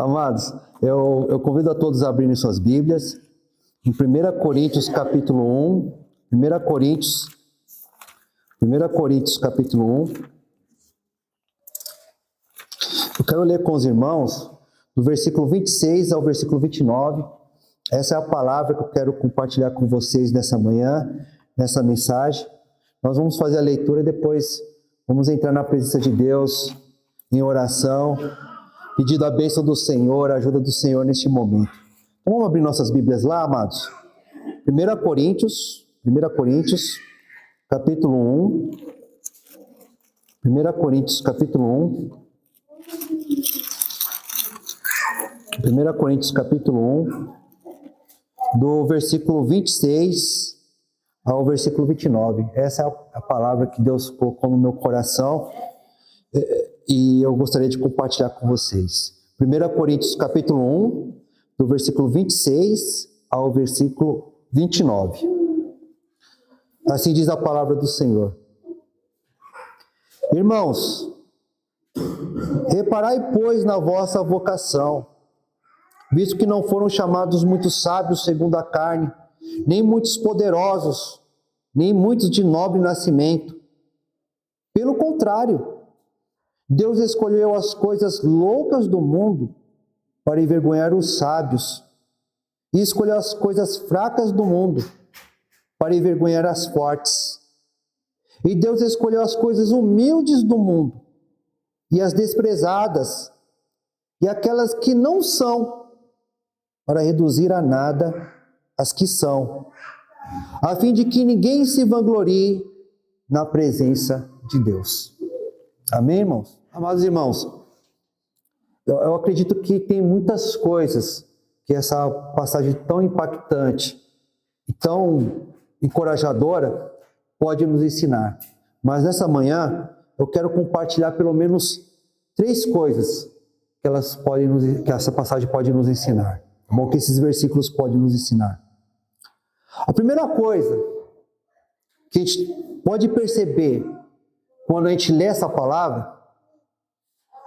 Amados, eu convido a todos a abrirem suas Bíblias em 1 Coríntios capítulo 1, 1 Coríntios capítulo 1. Eu quero ler com os irmãos do versículo 26 ao versículo 29. Essa é a palavra que eu quero compartilhar com vocês nessa manhã, nessa mensagem. Nós vamos fazer a leitura e depois vamos entrar na presença de Deus em oração, pedindo a bênção do Senhor, a ajuda do Senhor neste momento. Então, vamos abrir nossas Bíblias lá, amados? 1 Coríntios, capítulo 1. 1 Coríntios, capítulo 1. 1 Coríntios, capítulo 1, do versículo 26 ao versículo 29. Essa é a palavra que Deus colocou no meu coração e eu gostaria de compartilhar com vocês. 1 Coríntios, capítulo 1, do versículo 26 ao versículo 29. Assim diz a palavra do Senhor. Irmãos, reparai, pois, na vossa vocação, visto que não foram chamados muitos sábios segundo a carne, nem muitos poderosos, nem muitos de nobre nascimento. Pelo contrário, Deus escolheu as coisas loucas do mundo para envergonhar os sábios, e escolheu as coisas fracas do mundo para envergonhar as fortes. E Deus escolheu as coisas humildes do mundo e as desprezadas e aquelas que não são, para reduzir a nada as que são, a fim de que ninguém se vanglorie na presença de Deus. Amém, irmãos? Amados irmãos, eu acredito que tem muitas coisas que essa passagem tão impactante e tão encorajadora pode nos ensinar. Mas nessa manhã, eu quero compartilhar pelo menos 3 coisas que essa passagem pode nos ensinar. Tá bom? Que esses versículos podem nos ensinar. A primeira coisa que a gente pode perceber quando a gente lê essa palavra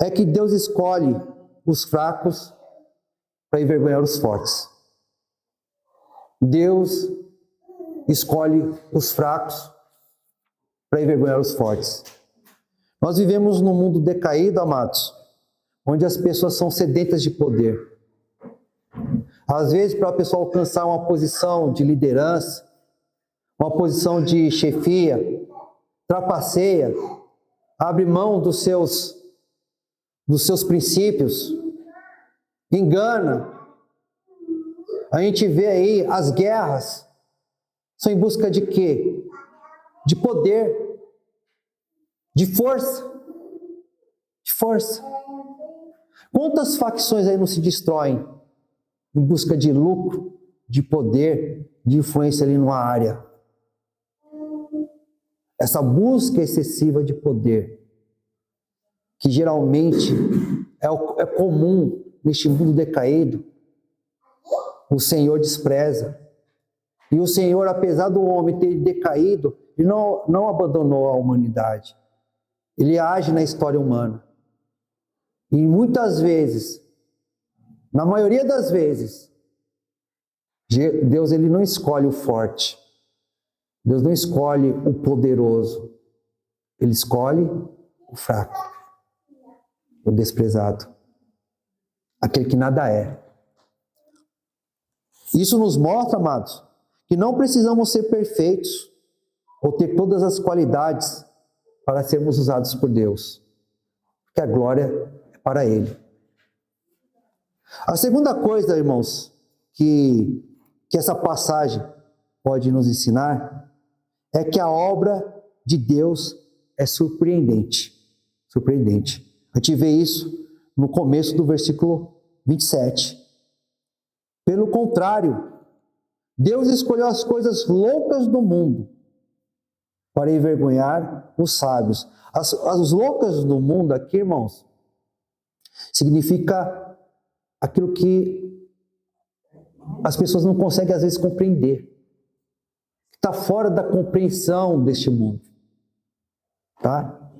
é que Deus escolhe os fracos para envergonhar os fortes. Deus escolhe os fracos para envergonhar os fortes. Nós vivemos num mundo decaído, amados, onde as pessoas são sedentas de poder. Às vezes, para a pessoa alcançar uma posição de liderança, uma posição de chefia, trapaceia, abre mão dos seus princípios, engana. A gente vê aí as guerras, são em busca de quê? De poder, de força, de força. Quantas facções aí não se destroem em busca de lucro, de poder, de influência ali numa área? Essa excessiva de poder, que geralmente é comum neste mundo decaído, o Senhor despreza. E o Senhor, apesar do homem ter decaído, ele não abandonou a humanidade. Ele age na história humana. E muitas vezes, na maioria das vezes, Deus ele não escolhe o forte. Deus não escolhe o poderoso. Ele escolhe o fraco, o desprezado, aquele que nada é. Isso nos mostra, amados, que não precisamos ser perfeitos ou ter todas as qualidades para sermos usados por Deus, porque a glória é para Ele. A segunda coisa, irmãos, que essa passagem pode nos ensinar é que a obra de Deus é surpreendente. Surpreendente. A gente vê isso no começo do versículo 27. Pelo contrário, Deus escolheu as coisas loucas do mundo para envergonhar os sábios. As loucas do mundo aqui, irmãos, significa aquilo que as pessoas não conseguem às vezes compreender. Está fora da compreensão deste mundo. Tá?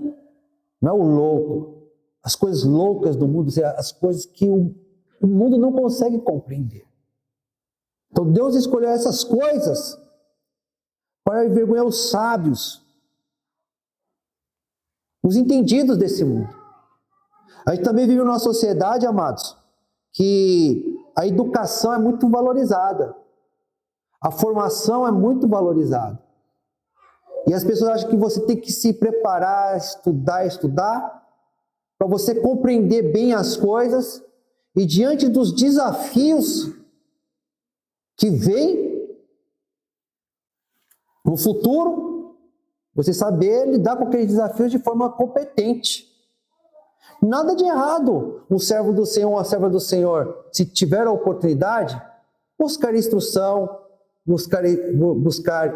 Não é o louco. As coisas loucas do mundo, as coisas que o mundo não consegue compreender. Então Deus escolheu essas coisas para envergonhar os sábios, os entendidos desse mundo. A gente também vive numa sociedade, amados, que a educação é muito valorizada, a formação é muito valorizada. E as pessoas acham que você tem que se preparar, estudar, para você compreender bem as coisas, e diante dos desafios que vêm no futuro, você saber lidar com aqueles desafios de forma competente. Nada de errado um servo do Senhor, uma serva do Senhor, se tiver a oportunidade, buscar instrução, buscar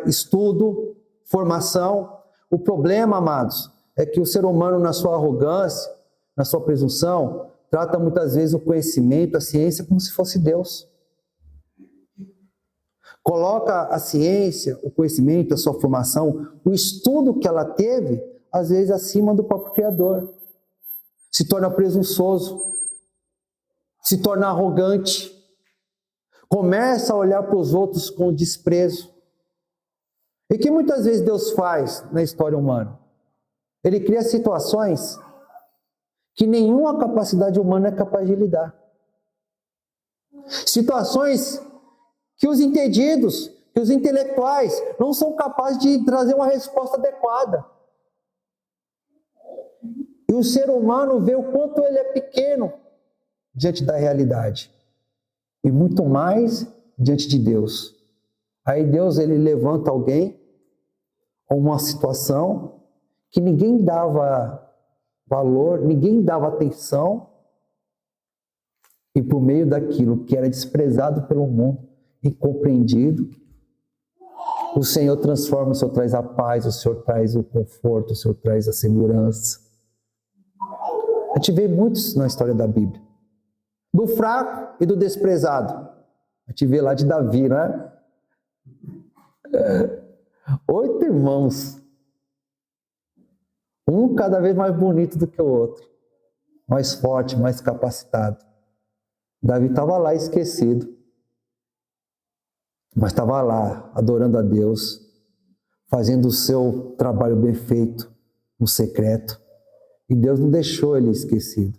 estudo, formação. O problema, amados, é que o ser humano, na sua arrogância, na sua presunção, trata muitas vezes o conhecimento, a ciência, como se fosse Deus. Coloca a ciência, o conhecimento, a sua formação, o estudo que ela teve, às vezes acima do próprio Criador. Se torna presunçoso, se torna arrogante, começa a olhar para os outros com desprezo. E que muitas vezes Deus faz na história humana? Ele cria situações que nenhuma capacidade humana é capaz de lidar. Situações que os entendidos, que os intelectuais não são capazes de trazer uma resposta adequada. E o ser humano vê o quanto ele é pequeno diante da realidade. E muito mais diante de Deus. Aí Deus, ele levanta alguém, ou uma situação que ninguém dava valor, ninguém dava atenção, e por meio daquilo que era desprezado pelo mundo, incompreendido, o Senhor transforma, o Senhor traz a paz, o Senhor traz o conforto, o Senhor traz a segurança. A gente vê muitos na história da Bíblia. Do fraco e do desprezado. A gente vê lá de Davi, né? 8 irmãos. Um cada vez mais bonito do que o outro. Mais forte, mais capacitado. Davi estava lá esquecido. Mas estava lá, adorando a Deus, fazendo o seu trabalho bem feito, no secreto. E Deus não deixou ele esquecido.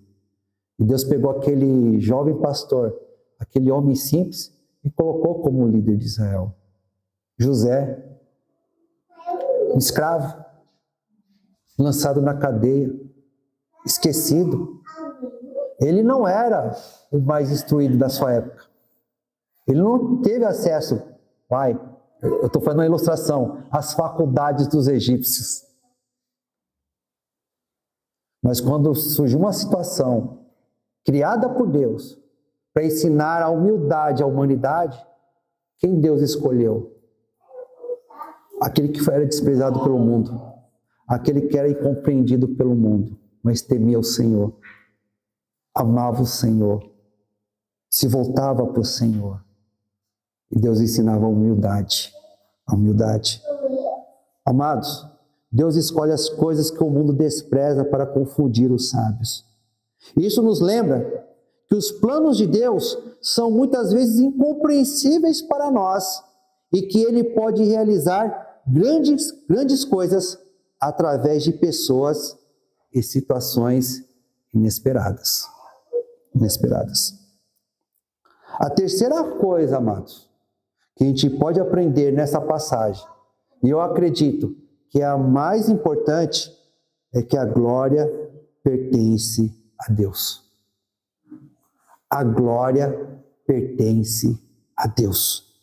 E Deus pegou aquele jovem pastor, aquele homem simples, e colocou como líder de Israel. José, um escravo, lançado na cadeia, esquecido. Ele não era o mais instruído da sua época. Ele não teve acesso, eu estou fazendo uma ilustração, às faculdades dos egípcios. Mas quando surgiu uma situação criada por Deus para ensinar a humildade à humanidade, quem Deus escolheu? Aquele que era desprezado pelo mundo, aquele que era incompreendido pelo mundo, mas temia o Senhor, amava o Senhor, se voltava para o Senhor. E Deus ensinava a humildade. Amados, Deus escolhe as coisas que o mundo despreza para confundir os sábios. Isso nos lembra que os planos de Deus são muitas vezes incompreensíveis para nós e que Ele pode realizar grandes coisas através de pessoas e situações inesperadas. A terceira coisa, amados, que a gente pode aprender nessa passagem, e eu acredito que a mais importante, é que a glória pertence a Deus. A glória pertence a Deus.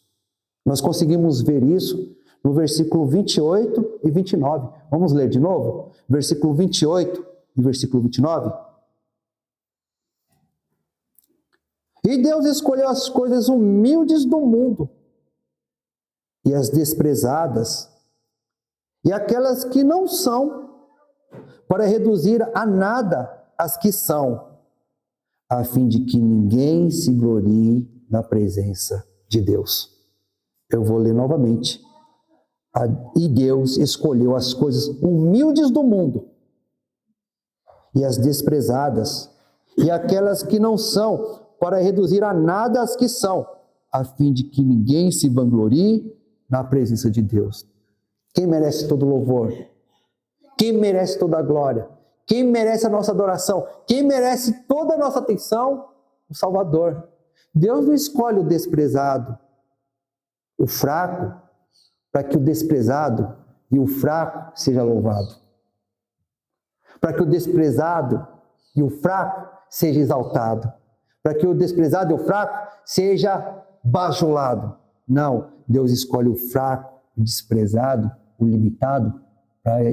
Nós conseguimos ver isso no versículo 28 e 29. Vamos ler de novo? Versículo 28 e versículo 29. E Deus escolheu as coisas humildes do mundo e as desprezadas e aquelas que não são, para reduzir a nada as que são, a fim de que ninguém se glorie na presença de Deus. Eu vou ler novamente. E Deus escolheu as coisas humildes do mundo e as desprezadas e aquelas que não são, para reduzir a nada as que são, a fim de que ninguém se vanglorie na presença de Deus. Quem merece todo louvor? Quem merece toda a glória? Quem merece a nossa adoração? Quem merece toda a nossa atenção? O Salvador. Deus não escolhe o desprezado, o fraco, para que o desprezado e o fraco seja louvado. Para que o desprezado e o fraco seja exaltado. Para que o desprezado e o fraco seja bajulado. Não, Deus escolhe o fraco, o desprezado, o limitado, para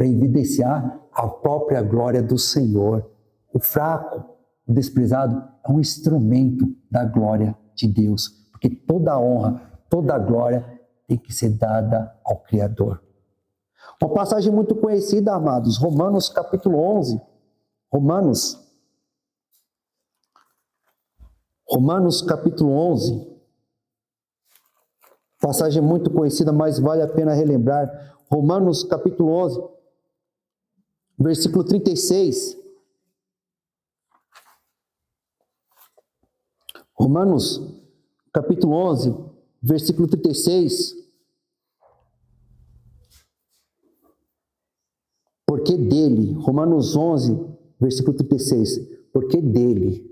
evidenciar a própria glória do Senhor. O fraco, o desprezado, é um instrumento da glória de Deus, porque toda a honra, toda a glória tem que ser dada ao Criador. Uma passagem muito conhecida, amados, Romanos capítulo 11. Romanos capítulo 11. Passagem muito conhecida, mas vale a pena relembrar. Romanos capítulo 11, versículo 36. Romanos capítulo 11, versículo 36. Porque dele, Romanos 11, versículo 36. Porque dele,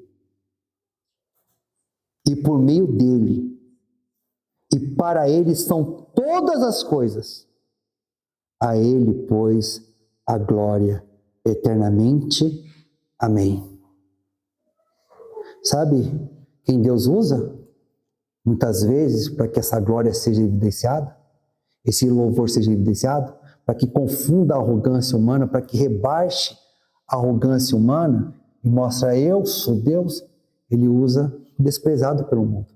e por meio dele, e para ele são todas as coisas. A ele, pois, a glória eternamente. Amém. Sabe quem Deus usa? Muitas vezes, para que essa glória seja evidenciada, esse louvor seja evidenciado, para que confunda a arrogância humana, para que rebaixe a arrogância humana e mostre eu sou Deus, ele usa o desprezado pelo mundo,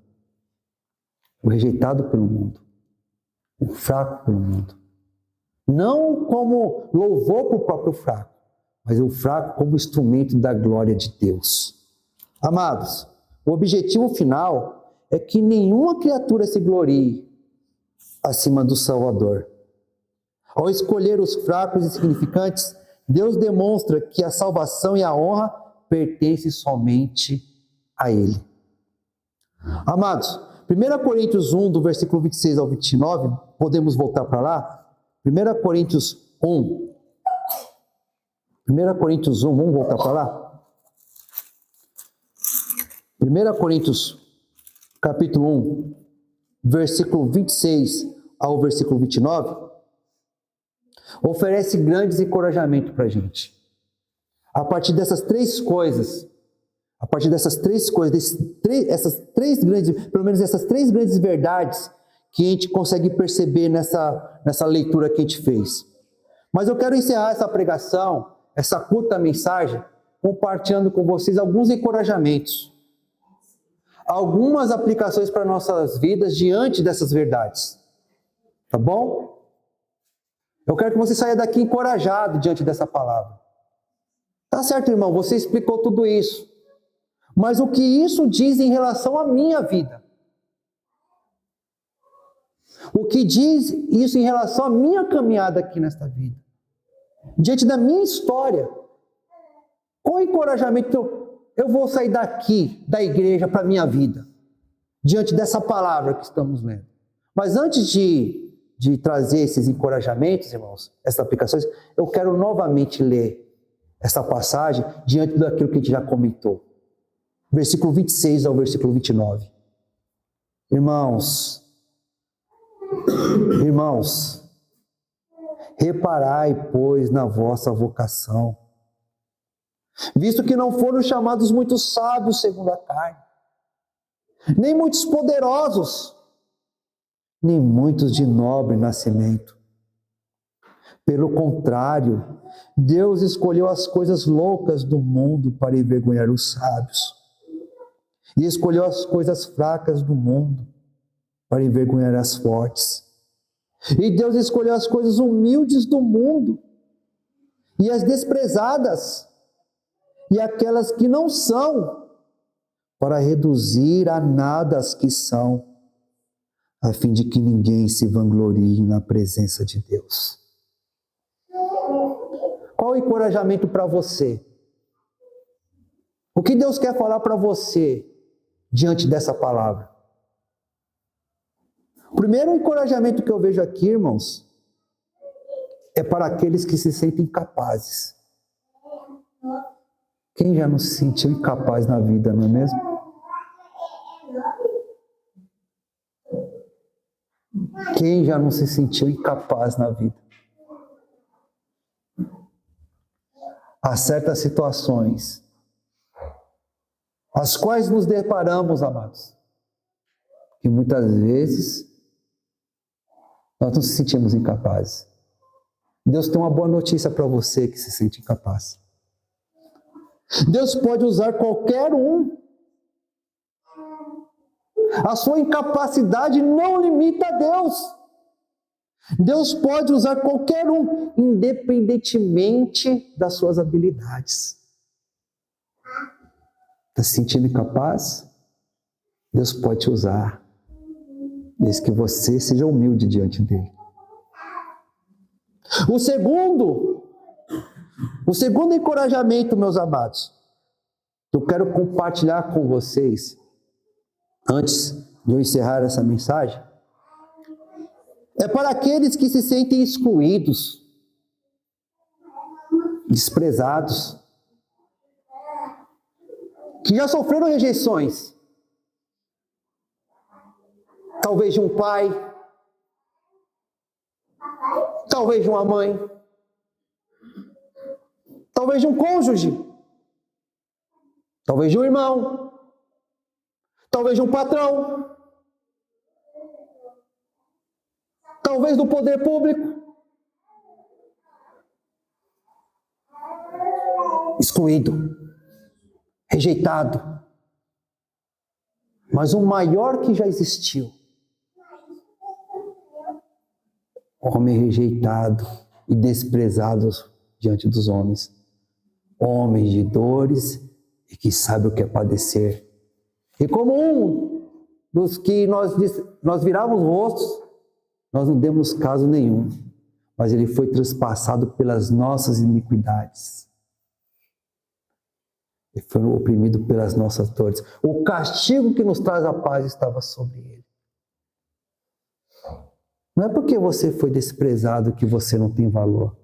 o rejeitado pelo mundo, o fraco pelo mundo. Não como louvor para o próprio fraco, mas o fraco como instrumento da glória de Deus. Amados, o objetivo final é que nenhuma criatura se glorie acima do Salvador. Ao escolher os fracos e insignificantes, Deus demonstra que a salvação e a honra pertencem somente a Ele. Amados, 1 Coríntios 1, do versículo 26 ao 29, podemos voltar para lá? 1 Coríntios 1. 1 Coríntios 1, vamos voltar para lá? 1 Coríntios, capítulo 1, versículo 26 ao versículo 29, oferece grandes encorajamentos para a gente. A partir dessas três coisas, pelo menos essas três grandes verdades que a gente consegue perceber nessa leitura que a gente fez. Mas eu quero encerrar essa pregação, essa curta mensagem, compartilhando com vocês alguns encorajamentos, algumas aplicações para nossas vidas diante dessas verdades. Tá bom? Eu quero que você saia daqui encorajado diante dessa palavra. Tá certo, irmão, você explicou tudo isso. Mas o que isso diz em relação à minha vida? O que diz isso em relação à minha caminhada aqui nesta vida? Diante da minha história? Qual encorajamento eu vou sair daqui, da igreja, para a minha vida? Diante dessa palavra que estamos lendo. Mas antes de trazer esses encorajamentos, irmãos, essas aplicações, eu quero novamente ler essa passagem diante daquilo que a gente já comentou. Versículo 26 ao versículo 29. Irmãos, reparai, pois, na vossa vocação, visto que não foram chamados muitos sábios segundo a carne, nem muitos poderosos, nem muitos de nobre nascimento. Pelo contrário, Deus escolheu as coisas loucas do mundo para envergonhar os sábios, e escolheu as coisas fracas do mundo para envergonhar as fortes. E Deus escolheu as coisas humildes do mundo, e as desprezadas, e aquelas que não são, para reduzir a nada as que são, a fim de que ninguém se vanglorie na presença de Deus. Qual o encorajamento para você? O que Deus quer falar para você diante dessa palavra? O primeiro encorajamento que eu vejo aqui, irmãos, é para aqueles que se sentem incapazes. Quem já não se sentiu incapaz na vida, não é mesmo? Quem já não se sentiu incapaz na vida? Há certas situações as quais nos deparamos, amados, que muitas vezes nós nos sentimos incapazes. Deus tem uma boa notícia para você que se sente incapaz. Deus pode usar qualquer um. A sua incapacidade não limita a Deus. Deus pode usar qualquer um, independentemente das suas habilidades. Está se sentindo incapaz? Deus pode te usar, desde que você seja humilde diante dele. O segundo encorajamento, meus amados, eu quero compartilhar com vocês, antes de eu encerrar essa mensagem, é para aqueles que se sentem excluídos, desprezados, que já sofreram rejeições, talvez de um pai, talvez de uma mãe, talvez de um cônjuge, talvez de um irmão, talvez de um patrão, talvez do poder público. Excluído, rejeitado. Mas o maior que já existiu, homem rejeitado e desprezado diante dos homens, homens de dores e que sabe o que é padecer. E como um dos que nós virávamos rostos, nós não demos caso nenhum, mas ele foi transpassado pelas nossas iniquidades. Ele foi oprimido pelas nossas dores. O castigo que nos traz a paz estava sobre ele. Não é porque você foi desprezado que você não tem valor.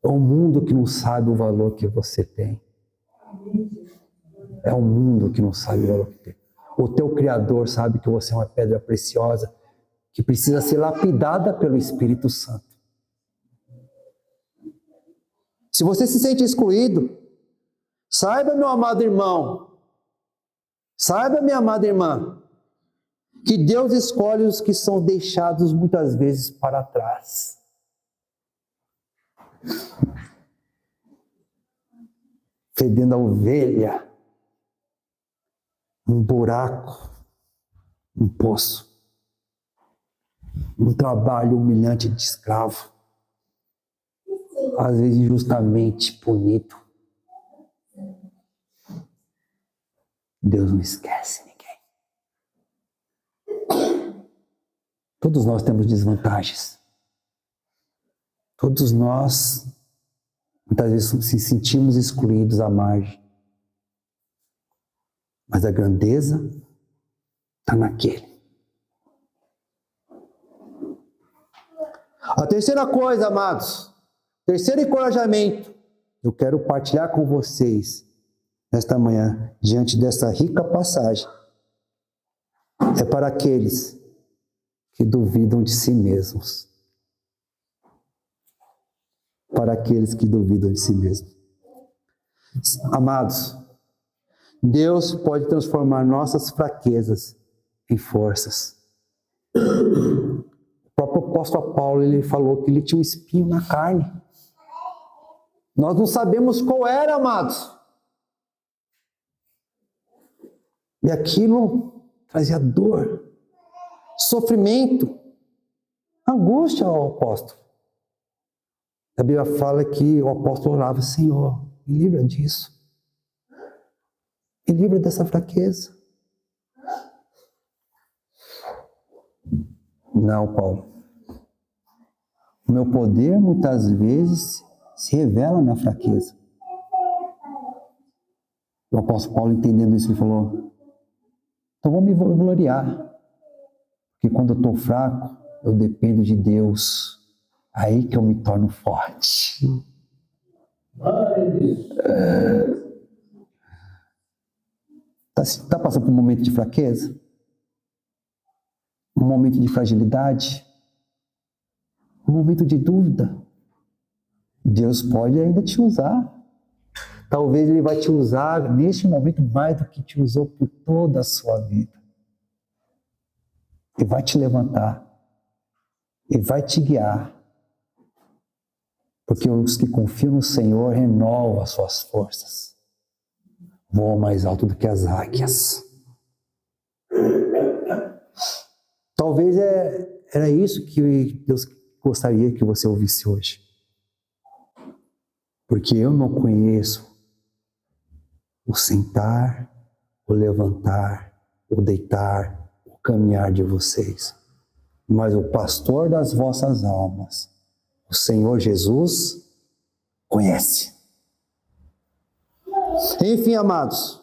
É o mundo que não sabe o valor que você tem. É o mundo que não sabe o valor que tem. O teu Criador sabe que você é uma pedra preciosa que precisa ser lapidada pelo Espírito Santo. Se você se sente excluído, saiba, meu amado irmão, saiba, minha amada irmã, que Deus escolhe os que são deixados muitas vezes para trás. Fedendo a ovelha, um buraco, um poço, um trabalho humilhante de escravo, às vezes injustamente punido. Deus não esquece ninguém. Todos nós temos desvantagens. Todos nós, muitas vezes, se sentimos excluídos à margem. Mas a grandeza está naquele. A terceira coisa, amados, terceiro encorajamento, eu quero partilhar com vocês nesta manhã, diante dessa rica passagem, é para aqueles que duvidam de si mesmos. Para aqueles que duvidam de si mesmos. Amados, Deus pode transformar nossas fraquezas em forças. O próprio apóstolo Paulo, ele falou que ele tinha um espinho na carne. Nós não sabemos qual era, amados. E aquilo trazia dor, sofrimento, angústia ao apóstolo. A Bíblia fala que o apóstolo orava: Senhor, me livra disso. Me livra dessa fraqueza. Não, Paulo. O meu poder muitas vezes se revela na fraqueza. O apóstolo Paulo, entendendo isso, ele falou: então vou me gloriar, porque quando eu estou fraco, eu dependo de Deus, aí que eu me torno forte. Está passando por um momento de fraqueza? Um momento de fragilidade? Um momento de dúvida? Deus pode ainda te usar. Talvez Ele vai te usar neste momento mais do que te usou por toda a sua vida. Ele vai te levantar. Ele vai te guiar. Porque os que confiam no Senhor renovam as suas forças. Voam mais alto do que as águias. Talvez era isso que Deus gostaria que você ouvisse hoje. Porque eu não conheço o sentar, o levantar, o deitar, o caminhar de vocês. Mas o pastor das vossas almas, o Senhor Jesus, conhece. Enfim, amados,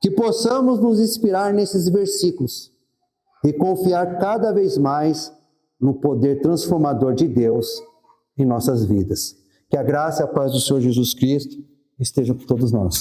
que possamos nos inspirar nesses versículos e confiar cada vez mais no poder transformador de Deus em nossas vidas. Que a graça e a paz do Senhor Jesus Cristo estejam com todos nós.